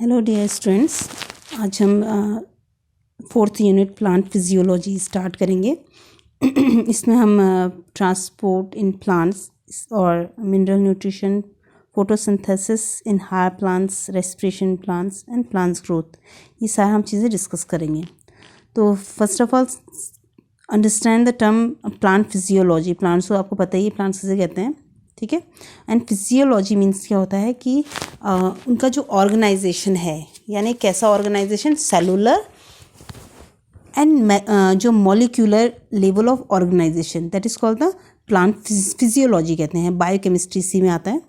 Hello dear students, आज हम fourth unit plant physiology start करेंगे। इसमें हम ट्रांसपोर्ट इन प्लांट्स और mineral nutrition, photosynthesis in higher plants, respiration plants and plants growth, ये सारा हम चीज़ें डिस्कस करेंगे। तो first of all understand the term plant physiology. Plants को आपको पता ही है प्लांट्स किसे कहते हैं, ठीक है। एंड फिजियोलॉजी मीन्स क्या होता है कि उनका जो ऑर्गेनाइजेशन है, यानी कैसा ऑर्गेनाइजेशन, सेलुलर एंड जो molecular level of organisation, that is called the plant physiology कहते हैं। बायोकेमिस्ट्री सी में आता है।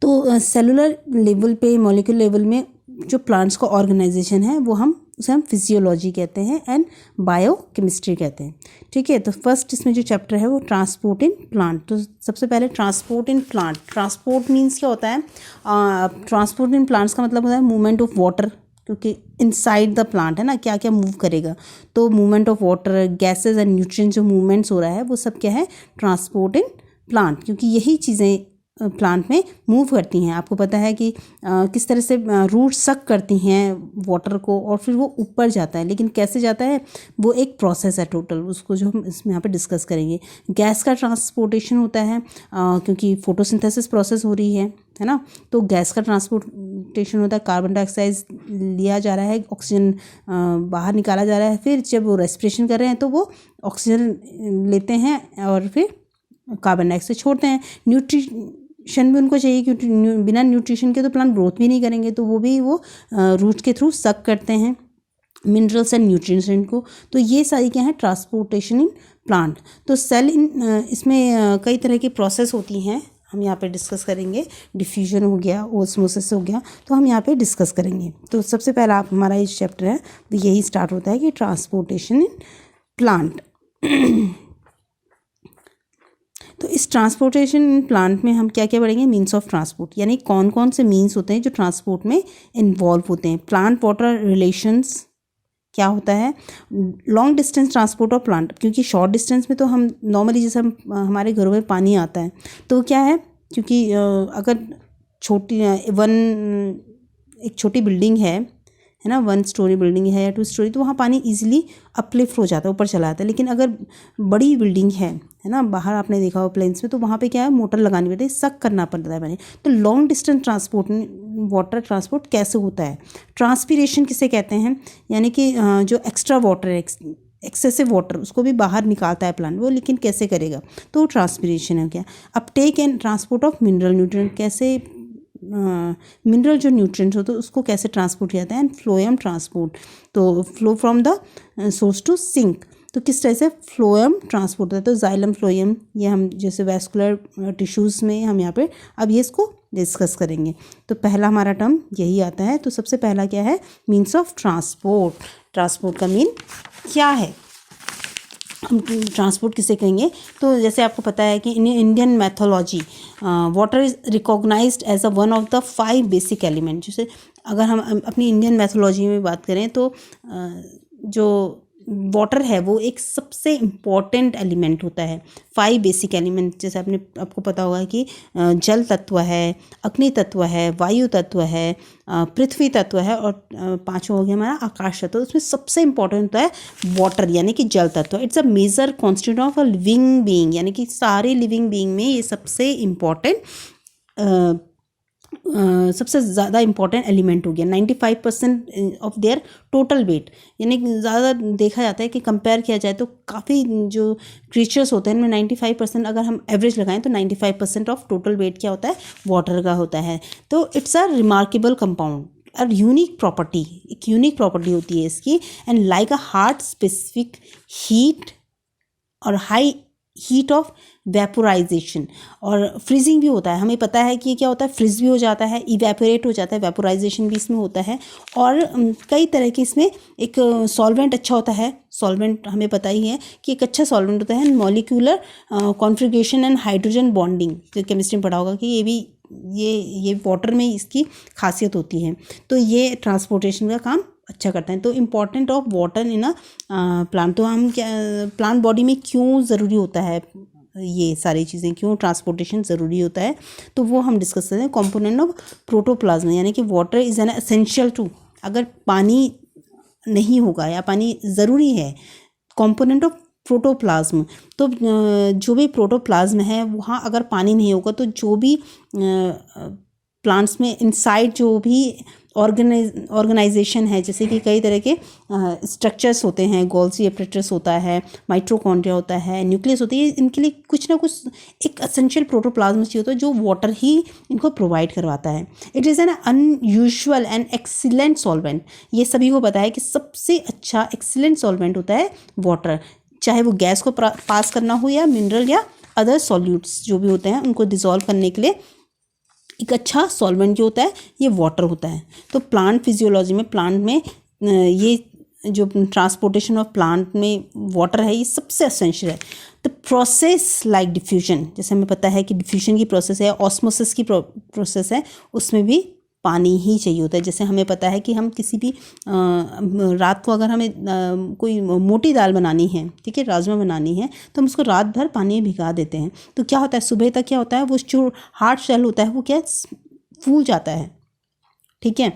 तो सेलुलर लेवल पे, मॉलिक्यूलर लेवल में जो प्लांट्स का ऑर्गेनाइजेशन है वो उसे हम फिजियोलॉजी कहते हैं एंड बायोकेमिस्ट्री कहते हैं, ठीक है। तो फर्स्ट इसमें जो चैप्टर है वो ट्रांसपोर्ट इन प्लांट। तो सबसे पहले transport in plant. Transport means क्या होता है? ट्रांसपोर्ट इन प्लांट्स का मतलब होता है मूवमेंट ऑफ वाटर, क्योंकि इनसाइड द प्लांट है ना, क्या क्या मूव करेगा। तो movement of water, gases and nutrients जो मूवमेंट्स हो रहा है वो सब क्या है? ट्रांसपोर्ट इन प्लांट, क्योंकि यही चीज़ें प्लांट में मूव करती हैं। आपको पता है कि किस तरह से रूट सक करती हैं वाटर को और फिर वो ऊपर जाता है, लेकिन कैसे जाता है वो एक प्रोसेस है टोटल, उसको जो हम इसमें यहाँ पे डिस्कस करेंगे। गैस का ट्रांसपोर्टेशन होता है क्योंकि फोटोसिंथेसिस प्रोसेस हो रही है ना, तो गैस का ट्रांसपोर्टेशन होता है। कार्बन डाइऑक्साइड लिया जा रहा है, ऑक्सीजन बाहर निकाला जा रहा है, फिर जब वो रेस्पिरेशन कर रहे हैं तो वो ऑक्सीजन लेते हैं और फिर कार्बन डाइऑक्साइड छोड़ते हैं। न्यूट्रिशन भी उनको चाहिए, क्योंकि बिना न्यूट्रिशन के तो प्लांट ग्रोथ भी नहीं करेंगे, तो वो रूट्स के थ्रू सक करते हैं मिनरल्स एंड न्यूट्रिएंट्स को। तो ये सारी क्या है? Transportation in plant. तो सेल इन इसमें कई तरह की प्रोसेस होती हैं, हम यहाँ पे डिस्कस करेंगे। डिफ्यूजन हो गया, ओस्मोसिस हो गया, तो हम यहाँ पे डिस्कस करेंगे। तो सबसे पहला हमारा ये चैप्टर है तो यही स्टार्ट होता है कि ट्रांसपोर्टेशन इन प्लांट। तो इस ट्रांसपोर्टेशन इन प्लांट में हम क्या क्या पढ़ेंगे? मीन्स ऑफ ट्रांसपोर्ट, यानी कौन कौन से मीन्स होते हैं जो ट्रांसपोर्ट में इन्वॉल्व होते हैं। प्लांट वाटर रिलेशंस क्या होता है? Long distance transport of plant, क्योंकि शॉर्ट डिस्टेंस में तो हम नॉर्मली जैसे हमारे घरों में पानी आता है तो क्या है, क्योंकि अगर एक छोटी बिल्डिंग है ना, 1 स्टोरी बिल्डिंग है या 2 स्टोरी, तो वहाँ पानी इजीली अपलिफ्ट हो जाता है, ऊपर चला आता है। लेकिन अगर बड़ी बिल्डिंग है ना, बाहर आपने देखा हो प्लेन्स में, तो वहाँ पे क्या है? मोटर लगानी पड़ती है, सक करना पड़ता है पानी। तो long distance transport, water transport कैसे होता है? ट्रांसपीरेशन किसे कहते हैं? यानी कि जो एक्स्ट्रा वाटर है, एक्सेसिव वाटर, उसको भी बाहर निकालता है प्लांट वो, लेकिन कैसे करेगा? तो ट्रांसपीरेशन है क्या। Uptake and transport of mineral nutrient, कैसे मिनरल जो न्यूट्रिएंट्स होते हैं उसको कैसे ट्रांसपोर्ट किया जाता है। एंड फ्लोएम ट्रांसपोर्ट, तो flow from the source to sink, तो किस तरह से फ्लोएम ट्रांसपोर्ट होता है। तो जाइलम फ्लोएम, ये हम जैसे वैस्कुलर टिश्यूज़ में हम यहाँ पे अब ये इसको डिस्कस करेंगे। तो पहला हमारा टर्म यही आता है। तो सबसे पहला क्या है? Means of transport. ट्रांसपोर्ट का मीन क्या है? हम ट्रांसपोर्ट किसे कहेंगे? तो जैसे आपको पता है कि in Indian mythology water is recognised as a one of the 5 basic element. जैसे अगर हम अपनी इंडियन मैथोलॉजी में बात करें तो जो वाटर है वो एक सबसे इम्पॉर्टेंट एलिमेंट होता है। 5 बेसिक एलिमेंट, जैसे आपको पता होगा कि जल तत्व है, अग्नि तत्व है, वायु तत्व है, पृथ्वी तत्व है, और 5वां हो गया हमारा आकाश तत्व। उसमें सबसे इम्पॉर्टेंट होता है वाटर, यानी कि जल तत्व। It's a major constituent of a living being, यानी कि सारे लिविंग बीइंग में ये सबसे इम्पॉर्टेंट सबसे ज़्यादा इम्पॉर्टेंट एलिमेंट हो गया। 95% ऑफ देयर टोटल वेट, यानी ज़्यादा देखा जाता है कि कंपेयर किया जाए तो काफ़ी जो क्रीचर्स होते हैं इनमें 95%, अगर हम एवरेज लगाएं तो 95% ऑफ टोटल वेट क्या होता है? वाटर का होता है। तो इट्स अ रिमार्केबल कंपाउंड, और यूनिक प्रॉपर्टी, एक यूनिक प्रॉपर्टी होती है इसकी। And like a heart specific heat और हाई हीट ऑफ वेपोराइजेशन, और फ्रीजिंग भी होता है। हमें पता है कि क्या होता है? फ्रीज भी हो जाता है, इवेपोरेट हो जाता है, वेपोराइजेशन भी इसमें होता है। और कई तरह के इसमें एक सॉल्वेंट अच्छा होता है। सॉल्वेंट हमें पता ही है कि एक अच्छा सॉल्वेंट होता है molecular configuration and hydrogen bonding, जो केमिस्ट्री में पढ़ा होगा कि ये वाटर में इसकी खासियत होती है। तो ये ट्रांसपोर्टेशन का काम अच्छा करता है। तो important of water in a plant, तो हम क्या प्लांट बॉडी में क्यों ज़रूरी होता है ये सारी चीज़ें, क्यों ट्रांसपोर्टेशन ज़रूरी होता है, तो वो हम डिस्कस करते हैं। कंपोनेंट ऑफ प्रोटोप्लाज्म, यानी कि water is an essential to, अगर पानी नहीं होगा या पानी ज़रूरी है, कंपोनेंट ऑफ प्रोटोप्लाज्म, तो जो भी प्रोटोप्लाज्म है वहाँ अगर पानी नहीं होगा तो जो भी प्लांट्स में इनसाइड जो भी ऑर्गेनाइजेशन है, जैसे कि कई तरह के स्ट्रक्चर्स होते हैं, गोल्जी एपरेटस होता है, माइटोकॉन्ड्रिया होता है, न्यूक्लियस होती है, इनके लिए कुछ ना कुछ एक एसेंशियल प्रोटोप्लाज्म चाहिए होता है जो वाटर ही इनको प्रोवाइड करवाता है। It is an unusual and excellent solvent, ये सभी को पता है कि सबसे अच्छा एक्सीलेंट सॉल्वेंट होता है वाटर, चाहे वो गैस को पास करना हो या मिनरल या अदर सॉल्यूट्स जो भी होते हैं उनको डिज़ोल्व करने के लिए एक अच्छा सॉल्वेंट जो होता है ये वाटर होता है। तो प्लांट फिजियोलॉजी में, प्लांट में ये जो ट्रांसपोर्टेशन ऑफ प्लांट में वाटर है ये सबसे एसेंशियल है। द प्रोसेस लाइक डिफ्यूजन, जैसे हमें पता है कि डिफ्यूजन की प्रोसेस है, ऑस्मोसिस की प्रोसेस है, उसमें भी पानी ही चाहिए होता है। जैसे हमें पता है कि हम किसी भी रात को अगर हमें कोई मोटी दाल बनानी है, ठीक है, राजमा बनानी है, तो हम उसको रात भर पानी में भिगा देते हैं, तो क्या होता है सुबह तक क्या होता है, वो जो हार्ड शेल होता है वो क्या फूल जाता है, ठीक है।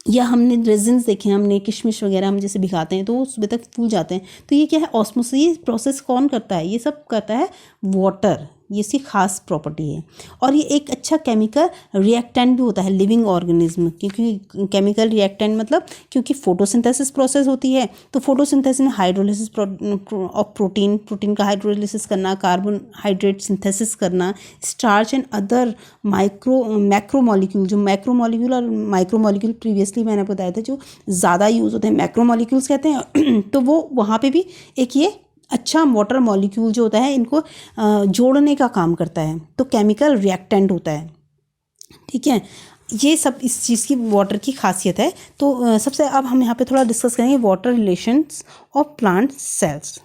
या हमने रेजिन्स देखे हैं, हमने किशमिश वगैरह हम जैसे भिगाते हैं तो वो सुबह तक फूल जाते हैं, तो ये क्या है, ऑस्मोसिस प्रोसेस कौन करता है, ये सब करता है वाटर, ये इसकी खास प्रॉपर्टी है। और ये एक अच्छा केमिकल रिएक्टेंट भी होता है लिविंग ऑर्गेनिज्म, क्योंकि केमिकल रिएक्टेंट मतलब क्योंकि फोटोसिंथेसिस प्रोसेस होती है, तो फोटोसिंथेसिस में हाइड्रोलिसिस ऑफ प्रोटीन का हाइड्रोलिसिस करना, कार्बोहाइड्रेट सिंथेसिस करना, स्टार्च एंड अदर मैक्रोमॉलिक्यूल, जो मैक्रोमॉलिक्यूल और माइक्रोमॉलिक्यूल प्रीवियसली मैंने बताया था जो ज़्यादा यूज़ होते हैं, मैक्रोमॉलिक्यूल्स कहते हैं तो वो वहाँ पे भी एक ये अच्छा वाटर मॉलिक्यूल जो होता है इनको जोड़ने का काम करता है, तो केमिकल रिएक्टेंट होता है, ठीक है। ये सब इस चीज़ की वाटर की खासियत है। तो सबसे अब हम यहाँ पे थोड़ा डिस्कस करेंगे water relations of plant cells,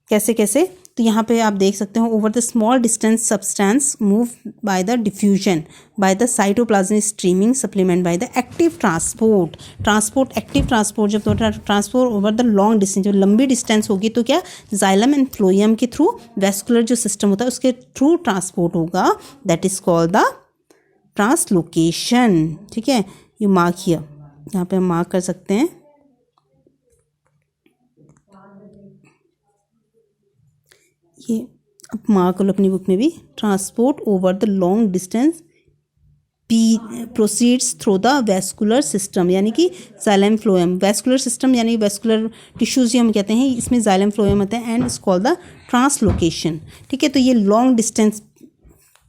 कैसे कैसे। तो यहाँ पे आप देख सकते हो, over the small distance substance move by the diffusion by the cytoplasm streaming supplement by the active transport active transport, जब transport over the long distance, जो लंबी डिस्टेंस होगी तो क्या जाइलम एंड फ्लोएम के थ्रू वेस्कुलर जो system होता है उसके थ्रू ट्रांसपोर्ट होगा, that is called the translocation, ठीक है। यू मार्क हियर, यहाँ पे हम मार्क कर सकते हैं, ये अब मार्क कर लो अपनी बुक में भी, transport over the long distance proceeds through the vascular system, यानी कि जाइलम फ्लोएम, वेस्कुलर सिस्टम यानी वेस्कुलर टिश्यूज हम कहते हैं, इसमें जाइलम फ्लोएम होता है and it's called the translocation, ठीक है। तो ये लॉन्ग डिस्टेंस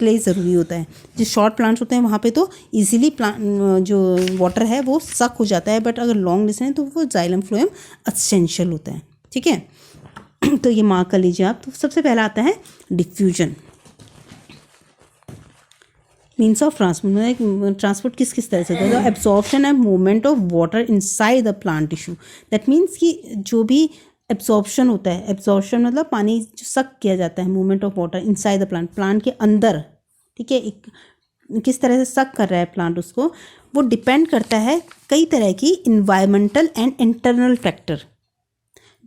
के लिए ज़रूरी होता है। जो शॉर्ट प्लांट्स होते हैं वहाँ पे तो इजीली प्लांट जो वाटर है वो सक हो जाता है, बट अगर लॉन्ग डिस्टेंस है तो वो जाइलम फ्लोएम एसेंशियल होता है, ठीक है। तो ये मार्क कर लीजिए आप। तो सबसे पहला आता है diffusion, means of transport, transport किस किस तरह से होता है, absorption and movement of water inside the plant tissue, that means कि जो भी एब्जॉर्प्शन होता है, एब्जॉर्प्शन मतलब पानी जो सक किया जाता है, movement of water inside the plant के अंदर, ठीक है, एक किस तरह से सक कर रहा है प्लांट उसको, वो डिपेंड करता है कई तरह की इन्वायरमेंटल एंड इंटरनल फैक्टर,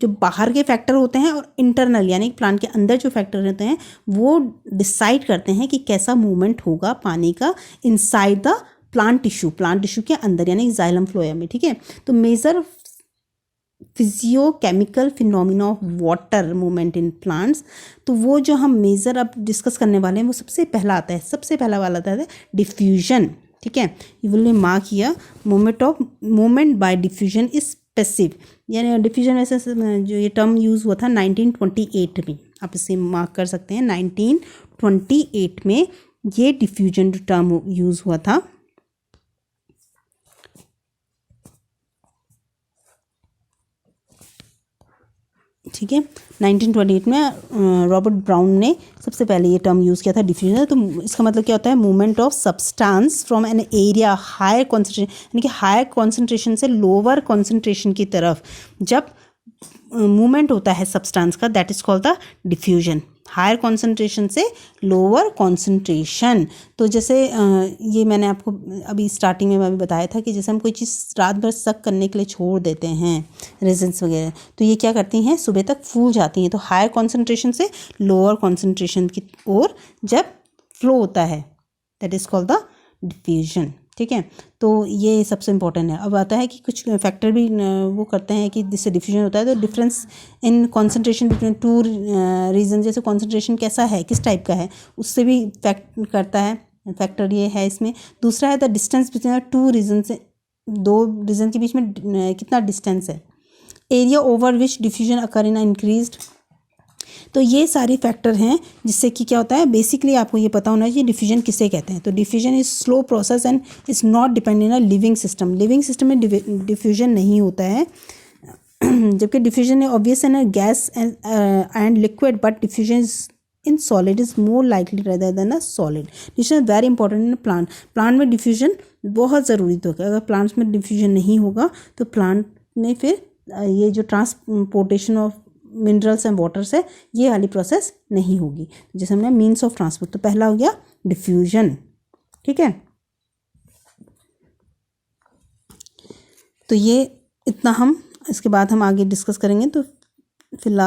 जो बाहर के फैक्टर होते हैं और इंटरनल यानी प्लांट के अंदर जो फैक्टर रहते हैं वो डिसाइड करते हैं कि कैसा मूवमेंट होगा पानी का इनसाइड द प्लांट टिश्यू के अंदर यानी जाइलम फ्लोएम में, ठीक है। तो major physiochemical phenomena of water movement in plants, तो वो जो हम मेजर अब डिस्कस करने वाले हैं वो सबसे पहला वाला आता है डिफ्यूजन, ठीक है। You will mark here movement by diffusion is passive, यानी डिफ्यूजन वैसे जो ये टर्म यूज़ हुआ था 1928 में, आप इसे मार्क कर सकते हैं, 1928 में ये डिफ्यूजन टर्म यूज़ हुआ था। ठीक है, 1928 में रॉबर्ट ब्राउन ने सबसे पहले ये टर्म यूज़ किया था डिफ्यूजन। तो इसका मतलब क्या होता है, movement of substance from an area higher concentration, यानी कि हायर कॉन्सेंट्रेशन से लोअर कॉन्सेंट्रेशन की तरफ जब मूवमेंट होता है सब्सटेंस का, that is called the diffusion, higher concentration से लोअर कॉन्सेंट्रेशन। तो जैसे ये मैंने आपको अभी स्टार्टिंग में अभी बताया था कि जैसे हम कोई चीज़ रात भर सक करने के लिए छोड़ देते हैं रेजिन्स वगैरह, तो ये क्या करती हैं, सुबह तक फूल जाती हैं। तो हायर कॉन्सेंट्रेशन से लोअर कॉन्सेंट्रेशन की ओर जब फ्लो होता है, that is called the diffusion. ठीक है, तो ये सबसे इम्पोर्टेंट है। अब आता है कि कुछ फैक्टर भी वो करते हैं कि जिससे डिफ्यूजन होता है। तो difference in concentration between two region, जैसे कॉन्सेंट्रेशन कैसा है, किस टाइप का है, उससे भी फैक्ट करता है, फैक्टर ये है इसमें। दूसरा है the distance between two region से, दो रीजन के बीच में कितना डिस्टेंस है। Area over which diffusion occur in increased. तो ये सारे फैक्टर हैं जिससे कि क्या होता है, बेसिकली आपको ये पता होना चाहिए डिफ्यूजन किसे कहते हैं। तो diffusion is slow process and is not dependent on living system. Living system में डिफ्यूजन नहीं होता है, जबकि डिफ्यूजन है ऑब्वियस है ना, gas and liquid, but diffusion is in solid is more likely rather than a solid. Diffusion is very important in plant. Plant में diffusion बहुत ज़रूरी तो है। अगर प्लांट्स में डिफ्यूजन नहीं होगा तो प्लांट ने फिर ये जो transportation of minerals and waters है, ये वाली प्रोसेस नहीं होगी। जैसे हमने मीन्स ऑफ ट्रांसपोर्ट, तो पहला हो गया डिफ्यूजन। ठीक है, तो ये इतना हम इसके बाद हम आगे डिस्कस करेंगे। तो फिलहाल